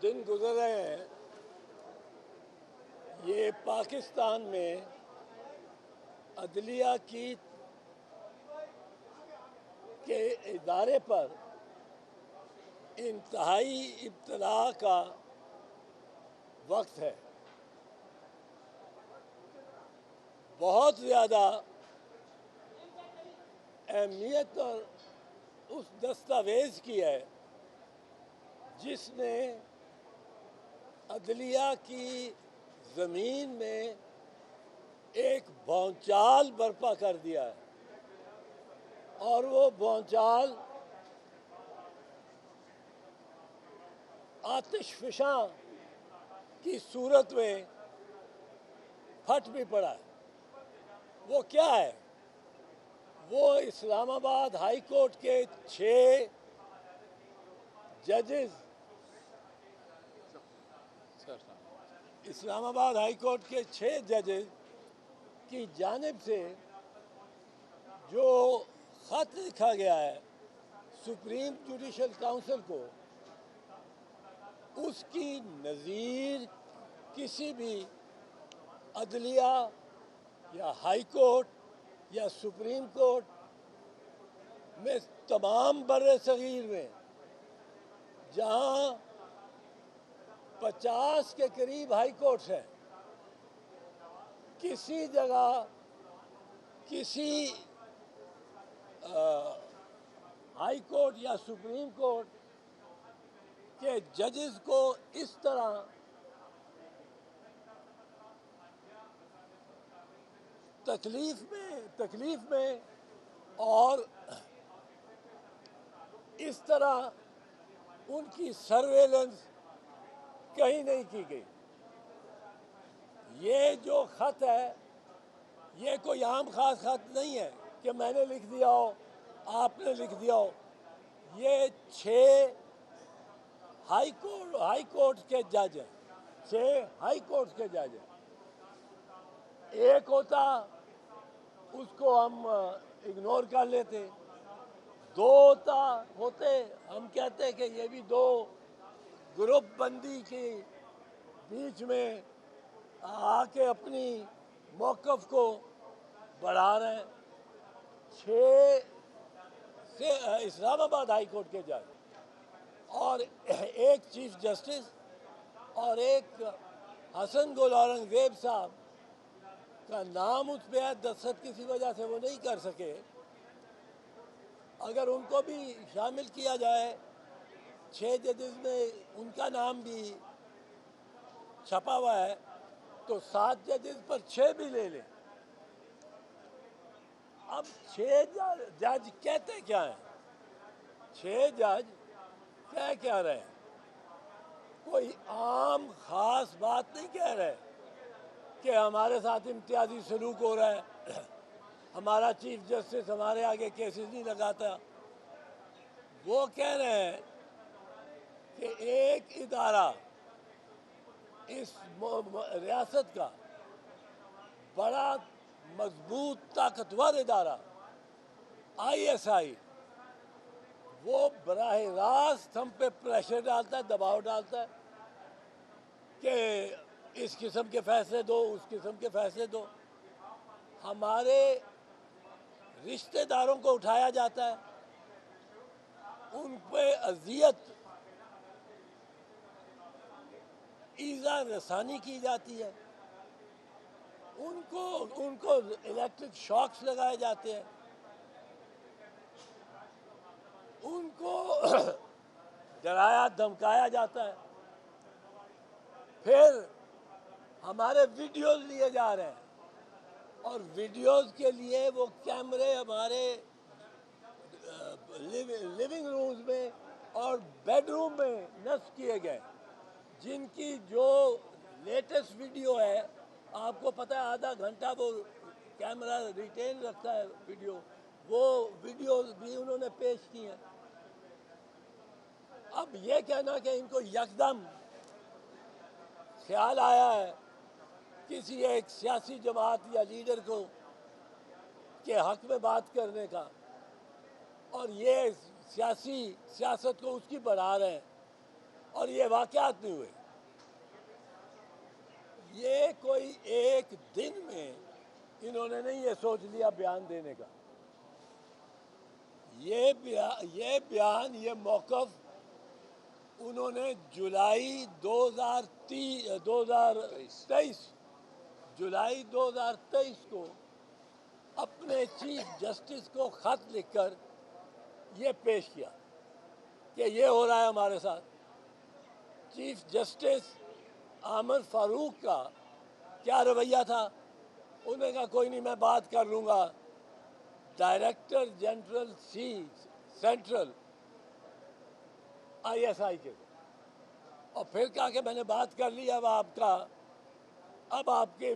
دن گزر رہے ہیں، یہ پاکستان میں عدلیہ کے ادارے پر انتہائی ابتلا کا وقت ہے۔ بہت زیادہ اہمیت اور اس دستاویز کی ہے جس نے عدلیہ کی زمین میں ایک بھونچال برپا کر دیا ہے، اور وہ بھونچال آتش فشاں کی صورت میں پھٹ بھی پڑا ہے۔ وہ کیا ہے؟ وہ اسلام آباد ہائی کورٹ کے 6 ججز اسلام آباد ہائی کورٹ کے 6 ججز کی جانب سے جو خط لکھا گیا ہے سپریم جوڈیشل کونسل کو، اس کی نظیر کسی بھی عدلیہ یا ہائی کورٹ یا سپریم کورٹ میں تمام بر صغیر میں جہاں 50 کے قریب ہائی کورٹس ہیں، کسی جگہ کسی ہائی کورٹ یا سپریم کورٹ کے ججز کو اس طرح تکلیف میں اور اس طرح ان کی سرویلنس کہیں نہیں کی گئی۔ یہ جو خط ہے یہ کوئی عام خاص خط نہیں ہے کہ میں نے لکھ دیا ہو، آپ نے لکھ دیا ہو۔ یہ 6 ہائی کورٹ کے جج ہیں، 6 ہائی کورٹ کے جج ہیں۔ ایک ہوتا اس کو ہم اگنور کر لیتے، 2 ہوتے ہم کہتے کہ یہ بھی 2 گروپ بندی کے بیچ میں آ کے اپنی موقف کو بڑھا رہے ہیں۔ 6 سے اسلام آباد ہائی کورٹ کے جج اور ایک چیف جسٹس اور ایک حسن گل اورنگزیب صاحب کا نام اس پہ ہے، دستخط کسی وجہ سے وہ نہیں کر سکے۔ اگر ان کو بھی شامل کیا جائے 6 ججز میں، ان کا نام بھی چھپا ہوا ہے، تو 7 ججز پر 6 بھی لے لیں۔ اب 6 جج کہتے کیا ہیں؟ 6 جج کہہ کیا رہے ہیں؟ کوئی عام خاص بات نہیں کہہ رہے کہ ہمارے ساتھ امتیازی سلوک ہو رہا ہے، ہمارا چیف جسٹس ہمارے آگے کیسز نہیں لگاتا۔ وہ کہہ رہے ہیں کہ ایک ادارہ، اس ریاست کا بڑا مضبوط طاقتور ادارہ ISI، وہ براہ راست ہم پہ پریشر ڈالتا ہے، دباؤ ڈالتا ہے کہ اس قسم کے فیصلے دو، اس قسم کے فیصلے دو۔ ہمارے رشتہ داروں کو اٹھایا جاتا ہے، ان پہ اذیت، ایذا رسانی کی جاتی ہے، ان کو الیکٹرک شاکس لگائے جاتے ہیں، ان کو ڈرایا دھمکایا جاتا ہے۔ پھر ہمارے ویڈیوز لیے جا رہے ہیں، اور ویڈیوز کے لیے وہ کیمرے ہمارے لیونگ رومز میں اور بیڈ روم میں نصب کیے گئے، جن کی جو لیٹسٹ ویڈیو ہے، آپ کو پتہ ہے آدھا گھنٹہ وہ کیمرہ ریٹین رکھتا ہے ویڈیو، وہ ویڈیوز بھی انہوں نے پیش کی ہیں۔ اب یہ کہنا کہ ان کو یکدم خیال آیا ہے کسی ایک سیاسی جماعت یا لیڈر کو کے حق میں بات کرنے کا، اور یہ سیاست کو اس کی بڑھا رہے ہیں، اور یہ واقعات نہیں ہوئے. یہ کوئی ایک دن میں انہوں نے نہیں یہ سوچ لیا بیان دینے کا. یہ بیان یہ موقف انہوں نے جولائی 2023 جولائی 2023 کو اپنے چیف جسٹس کو خط لکھ کر یہ پیش کیا کہ یہ ہو رہا ہے ہمارے ساتھ. چیف جسٹس عامر فاروق کا کیا رویہ تھا؟ انہوں نے کہا کوئی نہیں میں بات کر لوں گا ڈائریکٹر جنرل سینٹرل ISI کے. اور پھر کہا کہ میں نے بات کر لی، اب آپ کے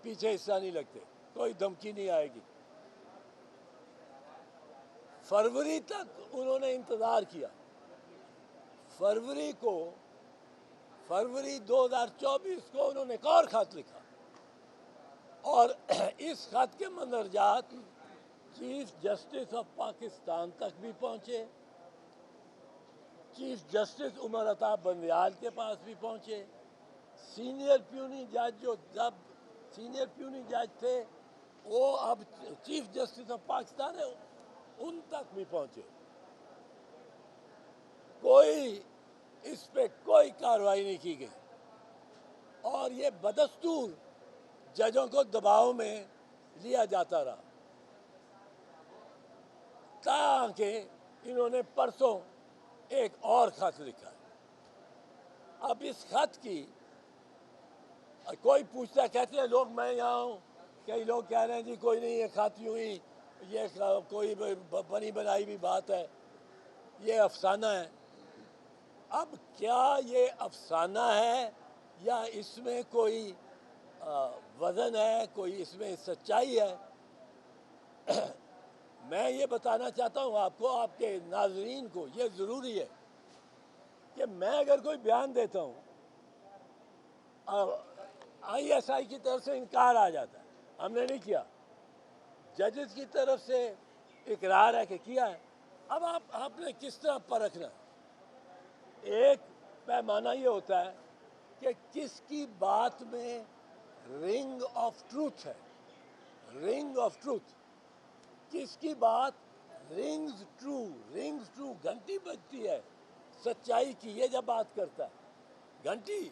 پیچھے حصہ نہیں لگتے، کوئی دھمکی نہیں آئے گی. فروری تک انہوں نے انتظار کیا. فروری 2024 کو انہوں نے ایک اور خط لکھا، اور اس خط کے مندرجات چیف جسٹس آف پاکستان تک بھی پہنچے، چیف جسٹس عمر عطا بندیال کے پاس بھی پہنچے، سینئر پیونی جج تھے وہ اب چیف جسٹس آف پاکستان ہے، ان تک بھی پہنچے. اس پہ کوئی کارروائی نہیں کی گئی، اور یہ بدستور ججوں کو دباؤ میں لیا جاتا رہا، تاکہ انہوں نے پرسوں ایک اور خط لکھا. اب اس خط کی کوئی پوچھتا، کہتے ہیں لوگ میں یہاں ہوں، کئی لوگ کہہ رہے ہیں جی کوئی نہیں، یہ خط یوں ہی یہ کوئی بنی بنائی بھی بات ہے، یہ افسانہ ہے. اب کیا یہ افسانہ ہے یا اس میں کوئی وزن ہے، کوئی اس میں سچائی ہے؟ میں یہ بتانا چاہتا ہوں آپ کو، آپ کے ناظرین کو، یہ ضروری ہے کہ میں اگر کوئی بیان دیتا ہوں ISI کی طرف سے انکار آ جاتا ہے، ہم نے نہیں کیا، ججز کی طرف سے اقرار ہے کہ کیا ہے، اب آپ نے کس طرح پرکھنا؟ ایک پیمانہ یہ ہوتا ہے کہ کس کی بات میں رنگ آف ٹروتھ ہے، رنگ آف ٹروتھ، کس کی بات رنگز ٹرو گھنٹی بجتی ہے سچائی کی، یہ جب بات کرتا ہے گھنٹی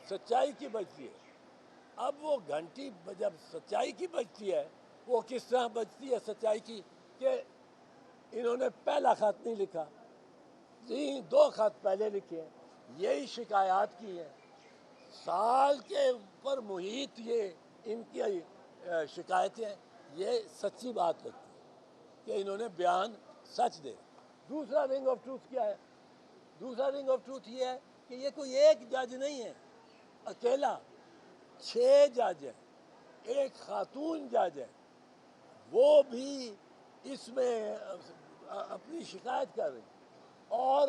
سچائی کی بجتی ہے. اب وہ گھنٹی جب سچائی کی بجتی ہے، وہ کس طرح بجتی ہے سچائی کی؟ کہ انہوں نے پہلا خط نہیں لکھا، 2 خط پہلے لکھے ہیں، یہی شکایات کی ہیں، سال کے اوپر محیط یہ ان کی شکایتیں ہیں. یہ سچی بات لگتی ہے کہ انہوں نے بیان سچ دے. دوسرا رنگ آف ٹروتھ کیا ہے؟ دوسرا رنگ آف ٹروتھ یہ ہے کہ یہ کوئی ایک جج نہیں ہے اکیلا، 6 جج ہیں، ایک خاتون جج ہے، وہ بھی اس میں اپنی شکایت کر رہے ہیں، اور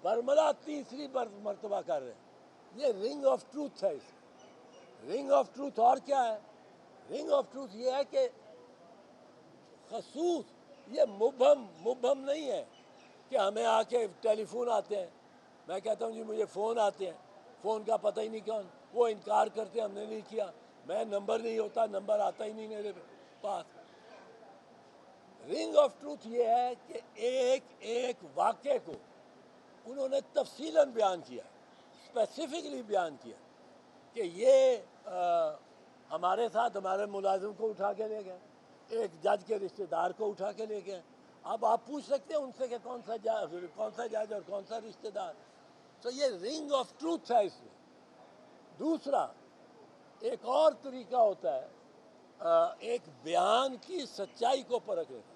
برملا تیسری مرتبہ کر رہے ہیں. یہ رنگ آف ٹروتھ ہے. اس رنگ آف ٹروتھ اور کیا ہے؟ رنگ آف ٹروتھ یہ ہے کہ خصوص یہ مبہم نہیں ہے کہ ہمیں آ کے ٹیلی فون آتے ہیں، میں کہتا ہوں جی مجھے فون آتے ہیں، فون کا پتہ ہی نہیں کون، وہ انکار کرتے ہیں ہم نے نہیں کیا، میں نمبر نہیں ہوتا، نمبر آتا ہی نہیں میرے پاس. رنگ آف ٹروتھ یہ ہے کہ ایک واقعے کو انہوں نے تفصیلاً بیان کیا، اسپیسیفکلی بیان کیا کہ یہ ہمارے ساتھ ہمارے ملازم کو اٹھا کے لے گئے، ایک جج کے رشتہ دار کو اٹھا کے لے گئے. اب آپ پوچھ سکتے ہیں ان سے کہ کون سا جج اور کون سا رشتہ دار. تو یہ رنگ آف ٹروتھ ہے اس میں. دوسرا ایک اور طریقہ ہوتا ہے ایک بیان کی سچائی کو پرکھنے کا،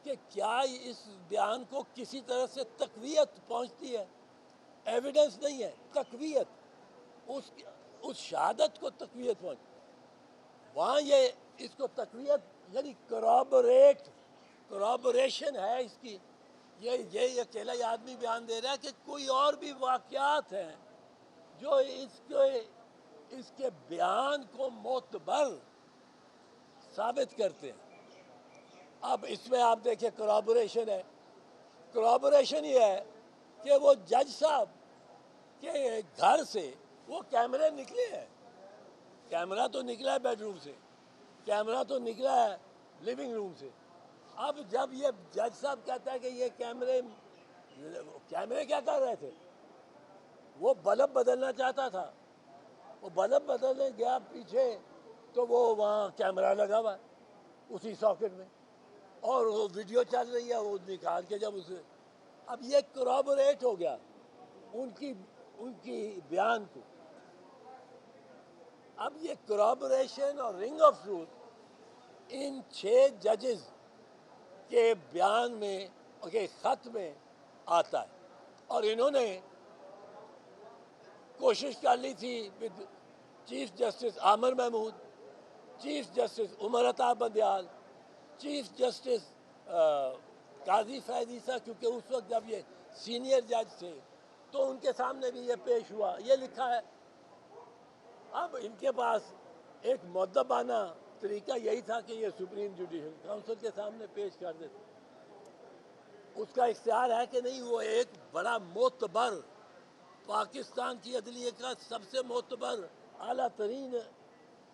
کہ کیا اس بیان کو کسی طرح سے تقویت پہنچتی ہے. ایویڈنس نہیں ہے، تقویت، اس شہادت کو تقویت پہنچ، وہاں یہ اس کو تقویت یعنی کرابوریشن ہے اس کی. یہ اکیلا ہی آدمی بیان دے رہا ہے کہ کوئی اور بھی واقعات ہیں جو اس کے بیان کو معتبر ثابت کرتے ہیں. اب اس میں آپ دیکھیں کرابوریشن ہے، کرابوریشن یہ ہے کہ وہ جج صاحب کہ گھر سے وہ کیمرے نکلے ہیں، کیمرہ تو نکلا ہے بیڈ روم سے، کیمرہ تو نکلا ہے لیونگ روم سے. اب جب یہ جج صاحب کہتا ہے کہ یہ کیمرے کیا کر رہے تھے، وہ بلب بدلنا چاہتا تھا، وہ بلب بدلنے گیا پیچھے تو وہ وہاں کیمرہ لگا ہوا ہے اسی ساکٹ میں، اور وہ ویڈیو چل رہی ہے، وہ نکال کے جب اسے، اب یہ کورابوریٹ ہو گیا ان کی بیان کو. اب یہ کورابوریشن اور رنگ آف ٹروتھ ان 6 ججز کے بیان میں کے خط میں آتا ہے. اور انہوں نے کوشش کر لی تھی with Chief Justice Amir Mahmood, Chief Justice Umar Ata Bandial, chief justice قاضی فیض عیسیٰ، کیونکہ اس وقت جب یہ سینئر جج تھے تو ان کے سامنے بھی یہ پیش ہوا، یہ لکھا ہے. اب ان کے پاس ایک مؤدبانہ طریقہ یہی تھا کہ یہ سپریم جوڈیشل کونسل کے سامنے پیش کر دیتے. اس کا اختیار ہے کہ نہیں، وہ ایک بڑا معتبر، پاکستان کی عدلیہ کا سب سے معتبر اعلیٰ ترین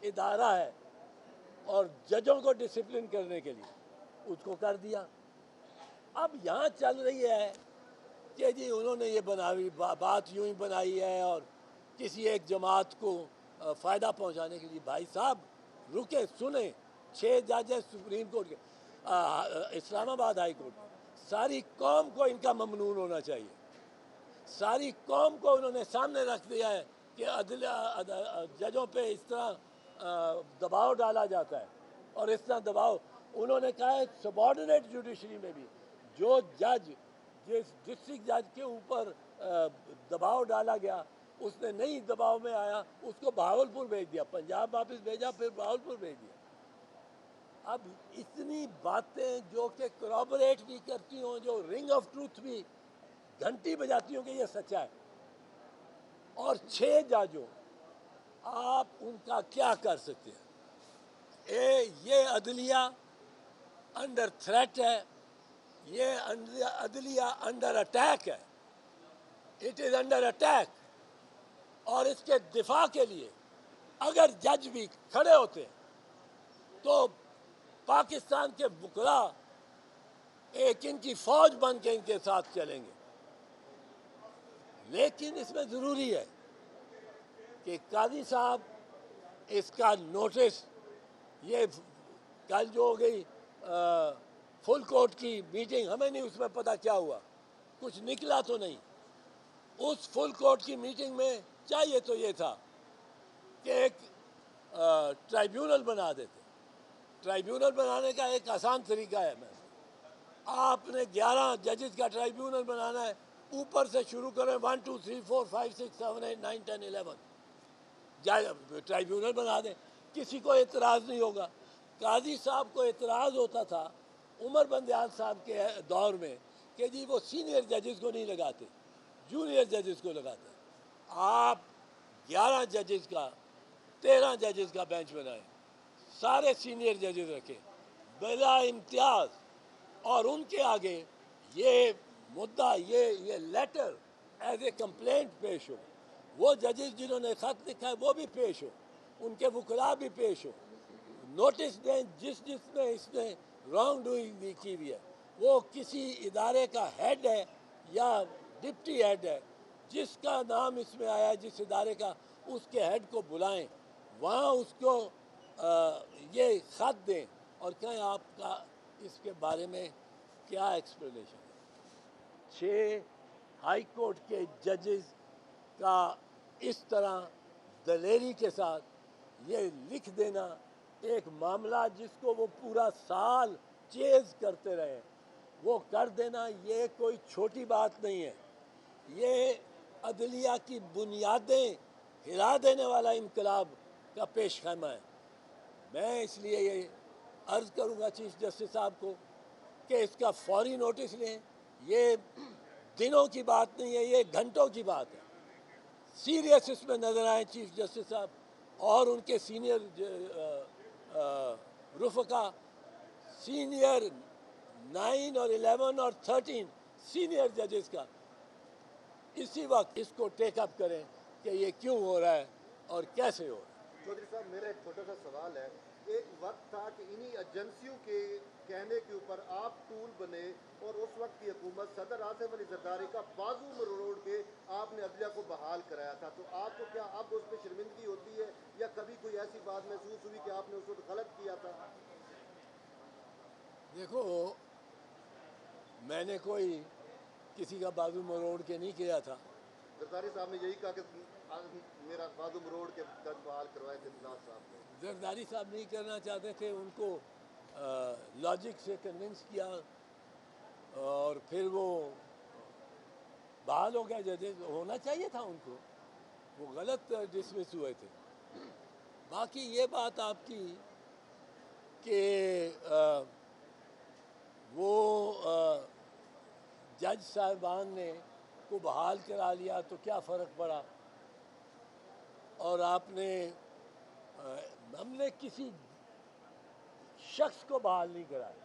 ادارہ ہے، اور ججوں کو ڈسپلن کرنے کے لیے اس کو کر دیا. اب یہاں چل رہی ہے کہ جی انہوں نے یہ بات یوں ہی بنائی ہے اور کسی ایک جماعت کو فائدہ پہنچانے کے لیے. بھائی صاحب رکے سنیں، 6 ججز سپریم کورٹ کے، اسلام آباد ہائی کورٹ، ساری قوم کو ان کا ممنون ہونا چاہیے. ساری قوم کو انہوں نے سامنے رکھ دیا ہے کہ ججوں پہ اس طرح دباؤ ڈالا جاتا ہے، اور اس طرح دباؤ انہوں نے کہا ہے سبارڈینیٹ جوڈیشری میں بھی جو جج جس ڈسٹرکٹ جج کے اوپر دباؤ ڈالا گیا اس نے نہیں دباؤ میں آیا، اس کو بہاولپور بھیج دیا، پنجاب واپس بھیجا، پھر بہاولپور بھیج دیا. اب اتنی باتیں جو کہ کورابوریٹ بھی کرتی ہوں، جو رنگ آف ٹروتھ بھی گھنٹی بجاتی ہوں کہ یہ سچا ہے، اور 6 ججوں، آپ ان کا کیا کر سکتے ہیں؟ یہ عدلیہ انڈر تھریٹ ہے، یہ عدلیہ انڈر اٹیک ہے، اٹ از انڈر اٹیک. اور اس کے دفاع کے لیے اگر جج بھی کھڑے ہوتے ہیں تو پاکستان کے وکلا ایک ان کی فوج بن کے ان کے ساتھ چلیں گے. لیکن اس میں ضروری ہے کہ قاضی صاحب اس کا نوٹس، یہ کل جو ہو گئی فل کورٹ کی میٹنگ، ہمیں نہیں اس میں پتہ کیا ہوا، کچھ نکلا تو نہیں. اس فل کورٹ کی میٹنگ میں چاہیے تو یہ تھا کہ ایک ٹرائیبیونل بنا دیتے. ٹرائیبیونل بنانے کا ایک آسان طریقہ ہے، آپ نے 11 ججز کا ٹرائیبیونل بنانا ہے، اوپر سے شروع کریں 1 2 3 4 5 6 7 8 9 10 11 ٹرائیبیونل بنا دیں، کسی کو اعتراض نہیں ہوگا. قاضی صاحب کو اعتراض ہوتا تھا عمر بندیال صاحب کے دور میں کہ جی وہ سینئر ججز کو نہیں لگاتے، جونیئر ججز کو لگاتے. آپ 11 ججز کا 13 ججز کا بینچ بنائیں، سارے سینئر ججز رکھیں بلا امتیاز، اور ان کے آگے یہ مدعا، یہ لیٹر ایز اے کمپلینٹ پیش ہو. وہ ججز جنہوں نے خط لکھا ہے وہ بھی پیش ہو، ان کے وکلاء بھی پیش ہو، نوٹس دیں جس میں اس نے رانگ ڈوئنگ بھی کی ہوئی ہے. وہ کسی ادارے کا ہیڈ ہے یا ڈپٹی ہیڈ ہے، جس کا نام اس میں آیا جس ادارے کا، اس کے ہیڈ کو بلائیں، وہاں اس کو یہ خط دیں اور کہیں آپ کا اس کے بارے میں کیا ایکسپلینیشن ہے. 6 ہائی کورٹ کے ججز کا اس طرح دلیری کے ساتھ یہ لکھ دینا ایک معاملہ جس کو وہ پورا سال چیز کرتے رہے، وہ کر دینا، یہ کوئی چھوٹی بات نہیں ہے. یہ عدلیہ کی بنیادیں ہلا دینے والا انقلاب کا پیش خیمہ ہے. میں اس لیے یہ عرض کروں گا چیف جسٹس صاحب کو کہ اس کا فوری نوٹس لیں. یہ دنوں کی بات نہیں ہے، یہ گھنٹوں کی بات ہے. سیریس اس میں نظر آئیں چیف جسٹس صاحب اور ان کے سینئر رفقا، سینئر 9 اور 11 اور 13 سینئر ججز کا اسی وقت اس کو ٹیک اپ کریں کہ یہ کیوں ہو رہا ہے اور کیسے ہو رہا ہے۔ چودھری صاحب میرا ایک چھوٹا سا سوال ہے، ایک وقت تھا کہ انہی ایجنسیوں کے کہنے کے اوپر آپ ٹول بنے اور اس وقت کی حکومت صدر آصف علی زرداری کا بازو مروڑ کے آپ نے عدلیہ کو بحال کرایا تھا، تو آپ کو کیا اب اس پہ شرمندگی ہوتی ہے یا کبھی کوئی ایسی بات محسوس ہوئی کہ آپ نے اس وقت غلط کیا تھا؟ دیکھو میں نے کوئی کسی کا بازو مروڑ کے نہیں کیا تھا۔ زرداری صاحب نے یہی کہا کہ میرا بازو مروڑ کے بحال کروائے تھے ناز صاحب نے۔ زرداری صاحب نہیں کرنا چاہتے تھے، ان کو لاجک سے کنونس کیا اور پھر وہ بحال ہو گیا، جیسے ہونا چاہیے تھا ان کو، وہ غلط ڈسمس ہوئے تھے۔ باقی یہ بات آپ کی کہ وہ جج صاحبان نے کو بحال کرا لیا تو کیا فرق پڑا، اور آپ نے ہم نے کسی شخص کو بحال نہیں کرایا،